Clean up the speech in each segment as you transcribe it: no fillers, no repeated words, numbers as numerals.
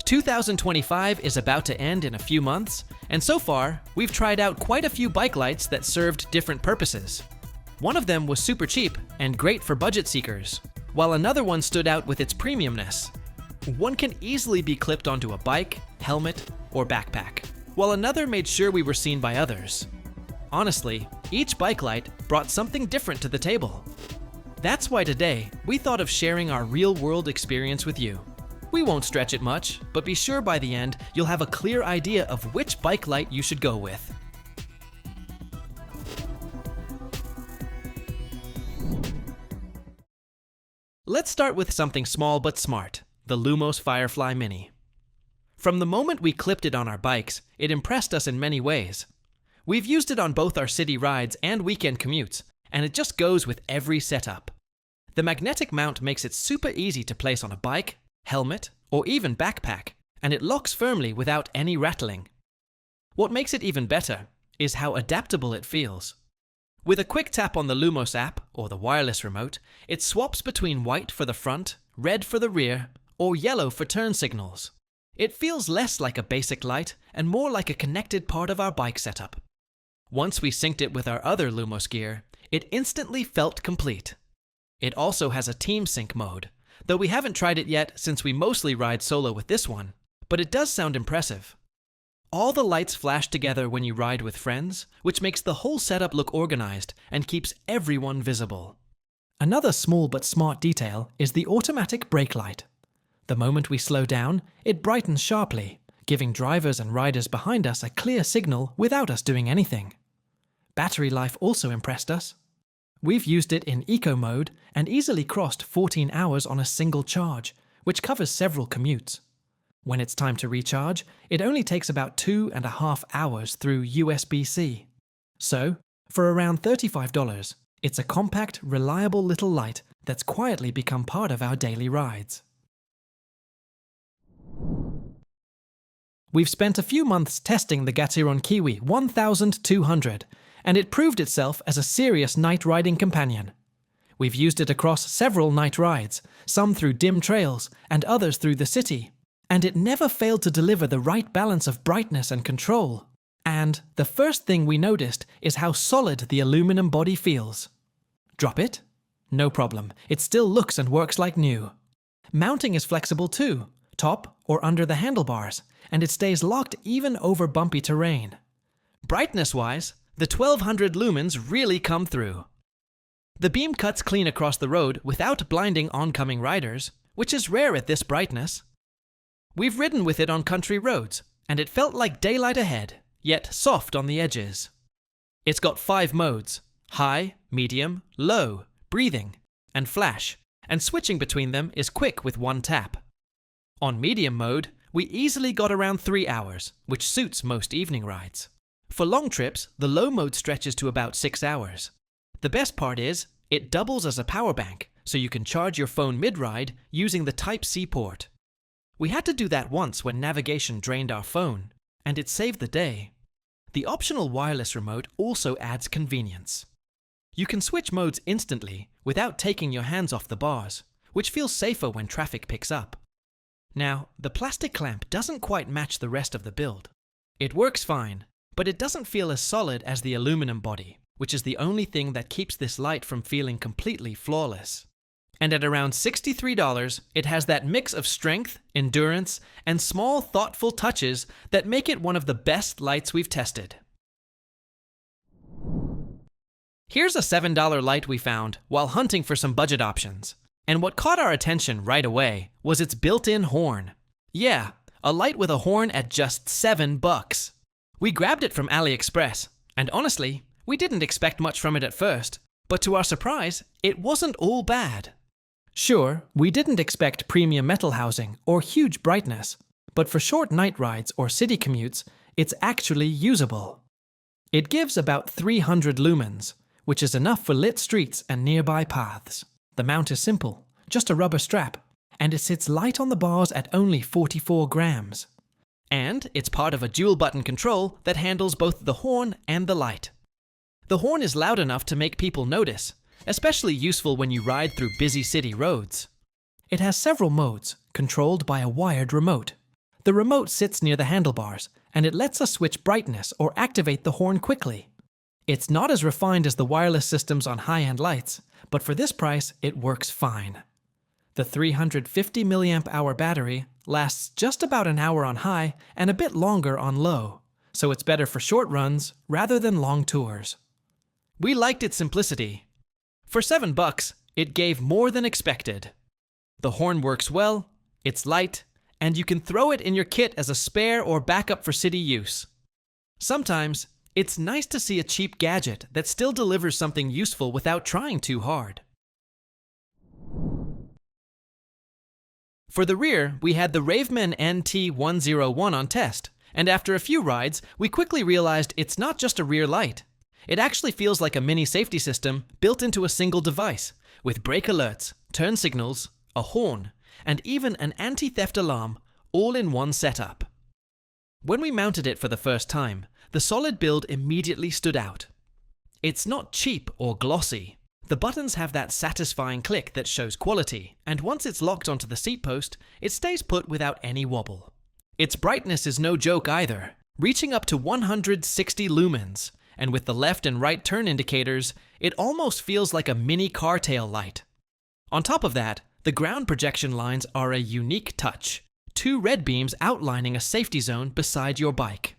2025 is about to end in a few months, and so far, we've tried out quite a few bike lights that served different purposes. One of them was super cheap and great for budget seekers, while another one stood out with its premiumness. One can easily be clipped onto a bike, helmet, or backpack, while another made sure we were seen by others. Honestly, each bike light brought something different to the table. That's why today, we thought of sharing our real-world experience with you. We won't stretch it much, but be sure by the end, you'll have a clear idea of which bike light you should go with. Let's start with something small but smart, the Lumos Firefly Mini. From the moment we clipped it on our bikes, it impressed us in many ways. We've used it on both our city rides and weekend commutes, and it just goes with every setup. The magnetic mount makes it super easy to place on a bike, helmet, or even backpack, and it locks firmly without any rattling. What makes it even better is how adaptable it feels. With a quick tap on the Lumos app, or the wireless remote, it swaps between white for the front, red for the rear, or yellow for turn signals. It feels less like a basic light and more like a connected part of our bike setup. Once we synced it with our other Lumos gear, it instantly felt complete. It also has a team sync mode, though we haven't tried it yet since we mostly ride solo with this one, but it does sound impressive. All the lights flash together when you ride with friends, which makes the whole setup look organized and keeps everyone visible. Another small but smart detail is the automatic brake light. The moment we slow down, it brightens sharply, giving drivers and riders behind us a clear signal without us doing anything. Battery life also impressed us. We've used it in eco mode and easily crossed 14 hours on a single charge, which covers several commutes. When it's time to recharge, it only takes about 2.5 hours through USB-C. So, for around $35, it's a compact, reliable little light that's quietly become part of our daily rides. We've spent a few months testing the Gaciron KIWI 1200, and it proved itself as a serious night riding companion. We've used it across several night rides, some through dim trails and others through the city, and it never failed to deliver the right balance of brightness and control. And the first thing we noticed is how solid the aluminum body feels. Drop it? No problem, it still looks and works like new. Mounting is flexible too, top or under the handlebars, and it stays locked even over bumpy terrain. Brightness-wise, the 1200 lumens really come through. The beam cuts clean across the road without blinding oncoming riders, which is rare at this brightness. We've ridden with it on country roads, and it felt like daylight ahead, yet soft on the edges. It's got 5 modes: high, medium, low, breathing, and flash, and switching between them is quick with one tap. On medium mode, we easily got around 3 hours, which suits most evening rides. For long trips, the low mode stretches to about 6 hours. The best part is, it doubles as a power bank, so you can charge your phone mid-ride using the Type-C port. We had to do that once when navigation drained our phone, and it saved the day. The optional wireless remote also adds convenience. You can switch modes instantly without taking your hands off the bars, which feels safer when traffic picks up. Now, the plastic clamp doesn't quite match the rest of the build. It works fine, but it doesn't feel as solid as the aluminum body, which is the only thing that keeps this light from feeling completely flawless. And at around $63, it has that mix of strength, endurance, and small, thoughtful touches that make it one of the best lights we've tested. Here's a $7 light we found while hunting for some budget options. And what caught our attention right away was its built-in horn. Yeah, a light with a horn at just $7. We grabbed it from Aliexpress, and honestly, we didn't expect much from it at first, but to our surprise, it wasn't all bad. Sure, we didn't expect premium metal housing or huge brightness, but for short night rides or city commutes, it's actually usable. It gives about 300 lumens, which is enough for lit streets and nearby paths. The mount is simple, just a rubber strap, and it sits light on the bars at only 44 grams. And it's part of a dual-button control that handles both the horn and the light. The horn is loud enough to make people notice, especially useful when you ride through busy city roads. It has several modes, controlled by a wired remote. The remote sits near the handlebars, and it lets us switch brightness or activate the horn quickly. It's not as refined as the wireless systems on high-end lights, but for this price, it works fine. The 350 mAh battery lasts just about an hour on high and a bit longer on low, so it's better for short runs rather than long tours. We liked its simplicity. For $7, it gave more than expected. The horn works well, it's light, and you can throw it in your kit as a spare or backup for city use. Sometimes, it's nice to see a cheap gadget that still delivers something useful without trying too hard. For the rear, we had the Ravemen NT101 on test, and after a few rides, we quickly realized it's not just a rear light. It actually feels like a mini safety system built into a single device, with brake alerts, turn signals, a horn, and even an anti-theft alarm, all in one setup. When we mounted it for the first time, the solid build immediately stood out. It's not cheap or glossy. The buttons have that satisfying click that shows quality, and once it's locked onto the seat post, it stays put without any wobble. Its brightness is no joke either, reaching up to 160 lumens, and with the left and right turn indicators, it almost feels like a mini car tail light. On top of that, the ground projection lines are a unique touch, 2 red beams outlining a safety zone beside your bike.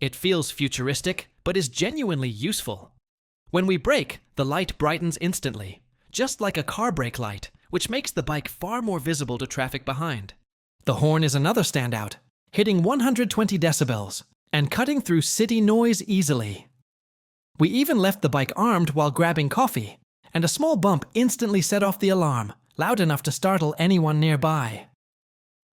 It feels futuristic, but is genuinely useful. When we brake, the light brightens instantly, just like a car brake light, which makes the bike far more visible to traffic behind. The horn is another standout, hitting 120 decibels and cutting through city noise easily. We even left the bike armed while grabbing coffee, and a small bump instantly set off the alarm, loud enough to startle anyone nearby.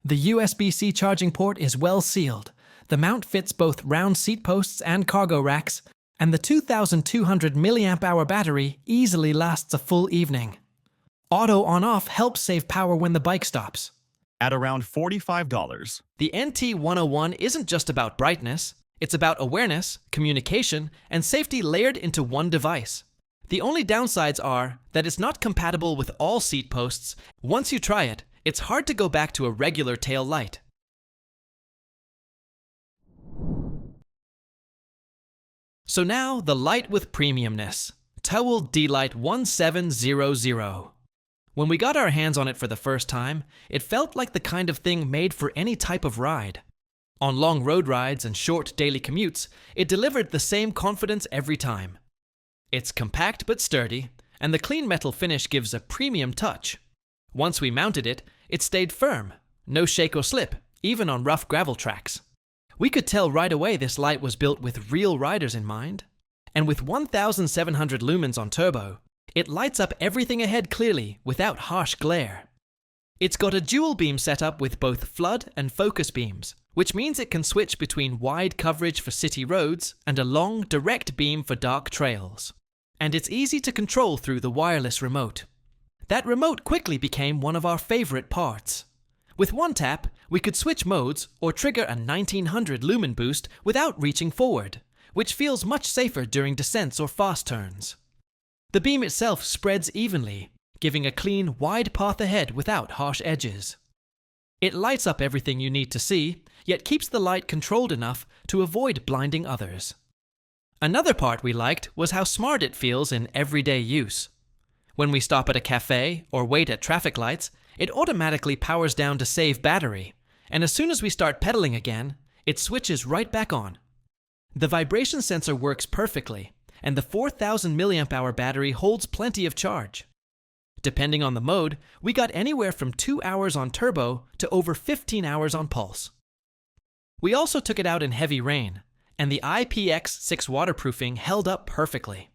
The USB-C charging port is well sealed. The mount fits both round seat posts and cargo racks, and the 2,200 mAh battery easily lasts a full evening. Auto on-off helps save power when the bike stops. At around $45. The NT101 isn't just about brightness, it's about awareness, communication, and safety layered into one device. The only downsides are that it's not compatible with all seat posts. Once you try it, it's hard to go back to a regular tail light. So now, the light with premiumness, TOWILD DLite1700. When we got our hands on it for the first time, it felt like the kind of thing made for any type of ride. On long road rides and short daily commutes, it delivered the same confidence every time. It's compact but sturdy, and the clean metal finish gives a premium touch. Once we mounted it, it stayed firm, no shake or slip, even on rough gravel tracks. We could tell right away this light was built with real riders in mind. And with 1,700 lumens on turbo, it lights up everything ahead clearly without harsh glare. It's got a dual beam setup with both flood and focus beams, which means it can switch between wide coverage for city roads and a long, direct beam for dark trails. And it's easy to control through the wireless remote. That remote quickly became one of our favorite parts. With one tap, we could switch modes or trigger a 1900 lumen boost without reaching forward, which feels much safer during descents or fast turns. The beam itself spreads evenly, giving a clean, wide path ahead without harsh edges. It lights up everything you need to see, yet keeps the light controlled enough to avoid blinding others. Another part we liked was how smart it feels in everyday use. When we stop at a cafe or wait at traffic lights, it automatically powers down to save battery, and as soon as we start pedaling again, it switches right back on. The vibration sensor works perfectly, and the 4,000 mAh battery holds plenty of charge. Depending on the mode, we got anywhere from 2 hours on turbo to over 15 hours on pulse. We also took it out in heavy rain, and the IPX6 waterproofing held up perfectly.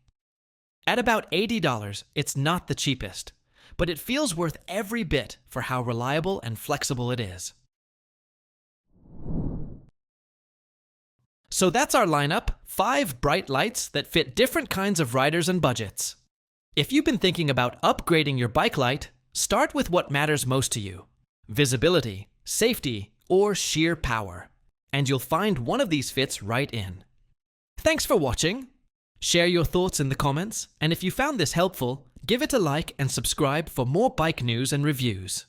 At about $80, it's not the cheapest, but it feels worth every bit for how reliable and flexible it is. So that's our lineup, 5 bright lights that fit different kinds of riders and budgets. If you've been thinking about upgrading your bike light, start with what matters most to you: visibility, safety, or sheer power. And you'll find one of these fits right in. Thanks for watching. Share your thoughts in the comments, and if you found this helpful, give it a like and subscribe for more bike news and reviews.